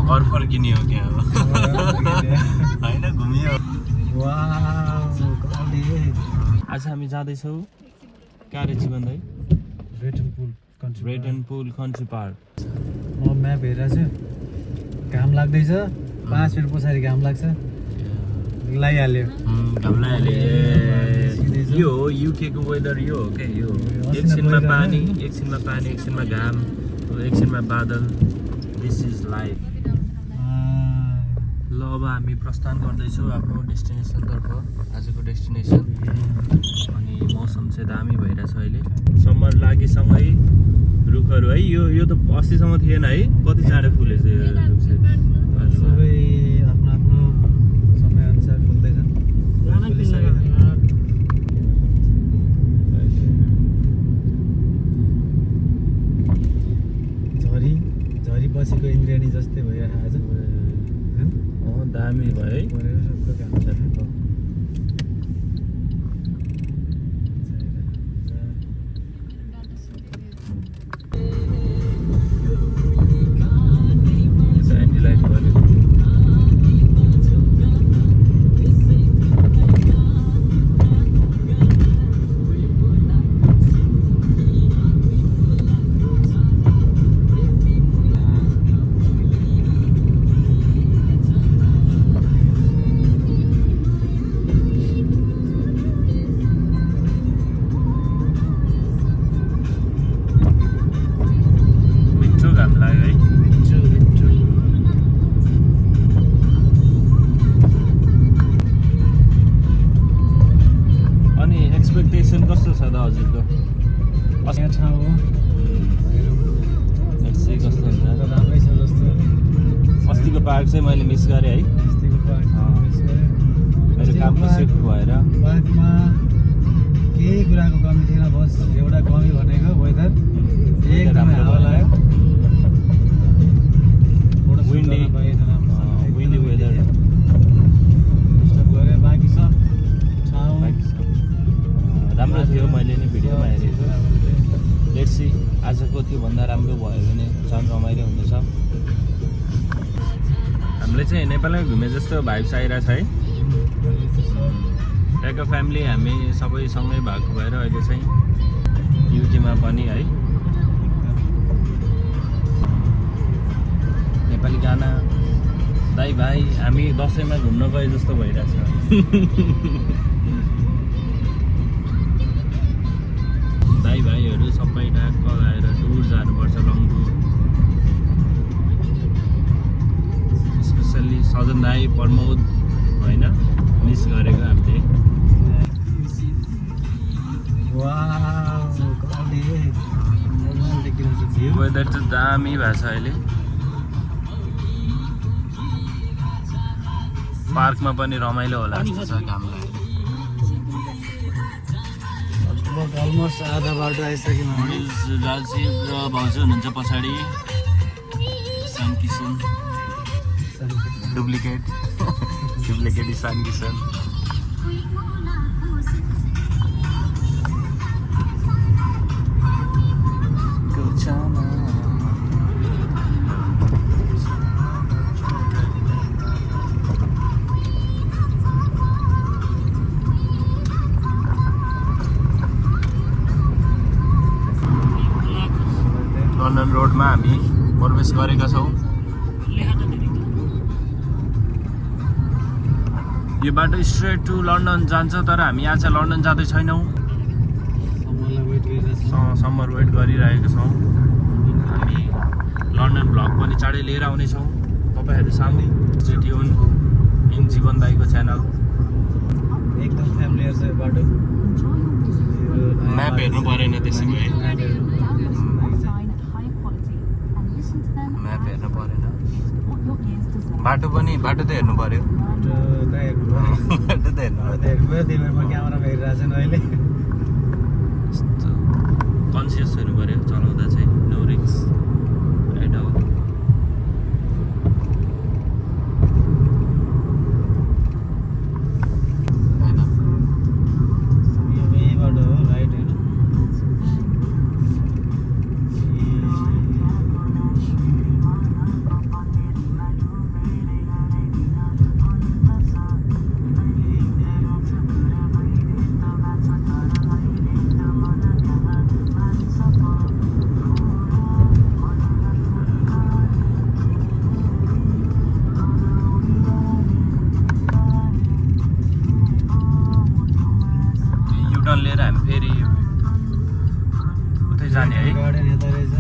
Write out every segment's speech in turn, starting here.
घर फर्किने हो क्या होइन घुमियो। आज हामी जाँदैछौँ कहाँ रे जीवन दाइ? रेटन पुल कन्ट्री पार्क। म म्याप हेरेको छु, घाम लाग्दैछ, 5 मिनट पछाडि घाम लाग्छ, लगाइहाल्यो। घाम लगाइहाल्यो। यो हो युकेको वेदर, यो हो क्या यो। एकछिनमा पानी, एकछिनमा घाम, एकछिनमा बादल। This is life. ल अब हामी प्रस्थान गर्दैछौँ आफ्नो डेस्टिनेसनतर्फ, आजको डेस्टिनेसन। अनि मौसम चाहिँ दामी भइरहेछ अहिले, समर लागिसँगै रुखहरू है। यो त अस्तिसम्म थिएन है, कति चाँडो फुलेछ यो रुख चाहिँ। सबै आफ्नो आफ्नो समयअनुसार फुल्दैछन्। झरी बसेको इन्द्रेणी जस्तै भइरहेको आज। दामी भयो है। एक्सपेक्टेसन कस्तो छ त हजुरको? यहाँ ठाउँ हो, कस्तो हुन्छ? राम्रै छ जस्तो। अस्तिको पार्क चाहिँ मैले मिस गरेँ है। अस्तिको पार्क मेरो कामको सिफ्ट भएर। पार्कमा केही कुराको कमी थिएन, बस एउटा कमी भनेको वेदर एकदमै हावा लाग्यो, विन्डी वेदर। गरे बाँकी सब ठाउँ राम्रो थियो, मैले नि भिडियोमा हेरेको। लेट्स सी आजको त्योभन्दा राम्रो भयो भने झन् रमाइलो हुनेछ। हामीले चाहिँ नेपालमै घुमे जस्तो भाइब्स आइरहेछ है। लाइक अ फ्यामिली हामी सबै सँगै भएको भएर अहिले चाहिँ युकेमा पनि है नेपाली गाना दाइ भाइ हामी दसैँमा घुम्न गए जस्तो भइरहेछ। दाइ भाइहरू सबै ढाक्क लगाएर टुर जानुपर्छ, लङ टुर। स्पेसल्ली सजन दाई, प्रमोद होइन मिस गरेको हामीले। वेदर चाहिँ दामी भएको छ अहिले। पार्कमा पनि रमाइलो होला जस्तो छ घाम लागेर। अलमोस्ट आधा बाटो आइसक्यौँ हामी। राजीव र भाउजू हुनुहुन्छ पछाडि। ईशान किसन डुप्लिकेट ईशान किसन। लन्डन रोडमा हामी प्रवेश गरेका छौँ। यो बाटो स्ट्रेट टु लन्डन जान्छ, तर हामी आज लन्डन जाँदै छैनौँ। समर वेट गरिरहेका छौँ। हामी लन्डन भ्लग पनि चाँडै लिएर आउनेछौँ तपाईँहरू सामु। ट्युन इन जीवन दाईको च्यानल। एकदम फ्यामिलियर छ यो बाटो। म्याप हेर्नु परेन त्यसै भए, म्याप हेर्नु परेन। बाटो त हेर्नु पर्यो। बाटो त हेर्नु त्यही म क्यामेरामा हेरिरहेको छु अहिले। यस्तो कन्सियस हुनु पऱ्यो चलाउँदा चाहिँ। नो रिक्स एट अल। टर्न लिएर हामी फेरि उतै जाने है गार्डन यता रहेछ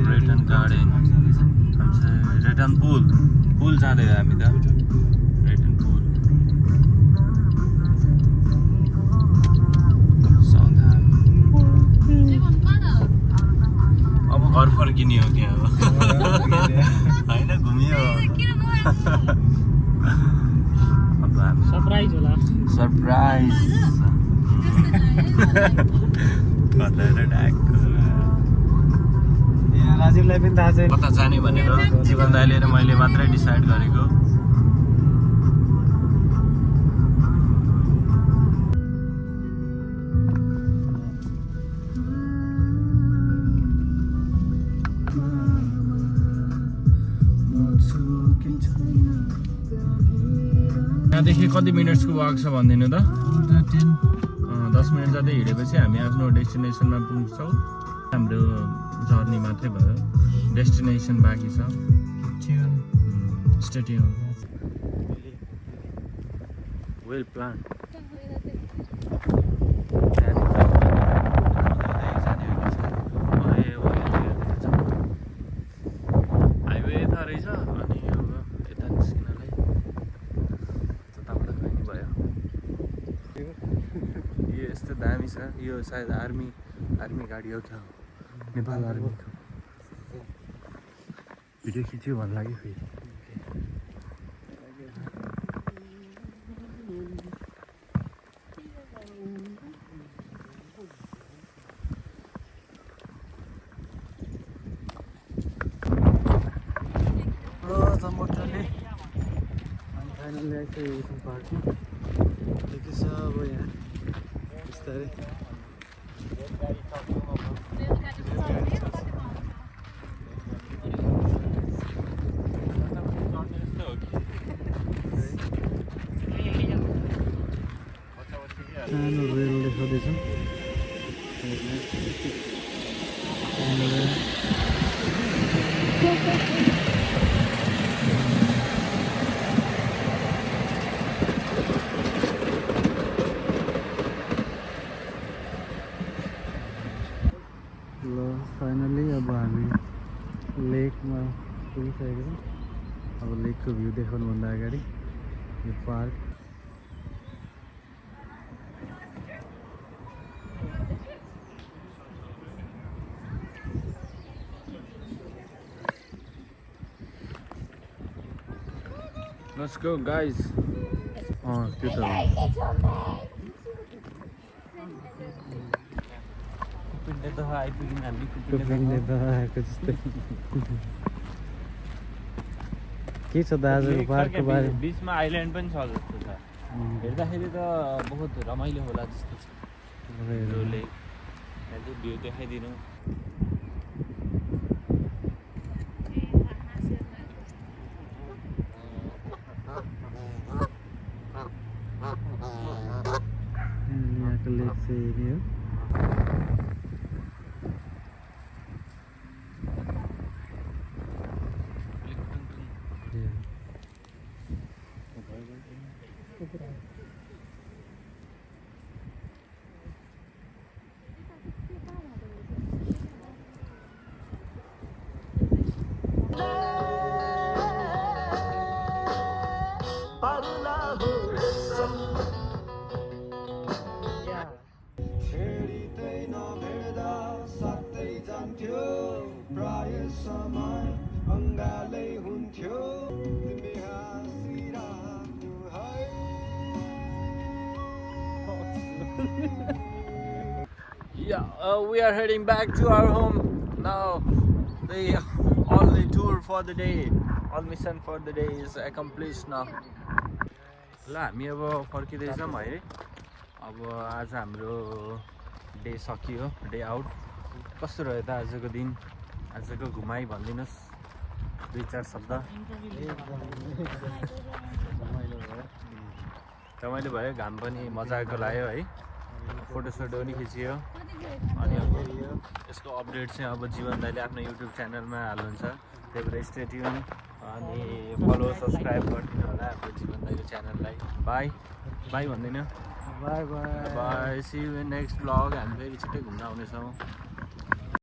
रिटर्न गार्डन रिटर्न पुल जाँदै हो हामी त रिटर्न पुल अब घर फर्किने हो क्या अब होइन घुमियो अब हामी सरप्राइज होला सरप्राइज राजीवलाई पनि थाहा छैन कता जाने भनेर जीवन दाइले र मैले मात्रै डिसाइड गरेको यहाँदेखि कति मिनट्सको वाक छ भनिदिनु त 10 मिनट जति हिँडेपछि हामी आफ्नो डेस्टिनेसनमा पुग्छौँ हाम्रो जर्नी मात्रै भयो डेस्टिनेसन बाँकी छ स्टेडियम वेल प्लान हाइवे यता रहेछ अनि अब यता निस्किनलाई तपाईँ नि भयो यो यस्तो दामी छ यो सायद आर्मी गाडी हो क्या हो नेपाल आर्मीको भिडियो खिच्यो भन्नु लाग्यो फेरि मोटरले अनि फाइनली आइसकेको छौँ पार्कमा यति छ अब यहाँ बिस्तारै सानो रेल देखाउँदैछौँ ल फाइनली अब हामी लेकमा पुगिसकेको छौँ अब लेकको भ्यू देखाउनुभन्दा अगाडि यो पार्क Let's go guys त्यो त हो पिण्डे त आइपुग्यौँ हामी कुपिङले त आएको जस्तै के छ दाजुको पार्कको बारेमा बिचमा आइल्यान्ड पनि छ जस्तो छ हेर्दाखेरि त बहुत रमाइलो होला जस्तो छ रोले यहाँदेखि भ्यू देखाइदिनु यहाँको लेक चाहिँ यही हो Yeah, we are heading back to our home now. The only tour for the day, all mission for the day is accomplished now. ल हामी अब फर्किँदैछौँ है अब आज हाम्रो डे सकियो डे आउट कस्तो रह्यो त आजको दिन आजको घुमाइ भनिदिनुहोस् 2-4 शब्द रमाइलो भयो घाम पनि मजाको लाग्यो है फोटोसोटो पनि खिचियो अनि अब यसको अपडेट चाहिँ अब जीवन दाइले आफ्नो युट्युब च्यानलमा हाल्नुहुन्छ त्यही भएर स्टे ट्युन अनि फलो सब्सक्राइब गरिदिनु होला हाम्रो जीवन दाइको च्यानललाई बाई बाई भन्दैन bye bye. Bye see you next vlog हामी फेरि छिट्टै घुम्न आउनेछौँ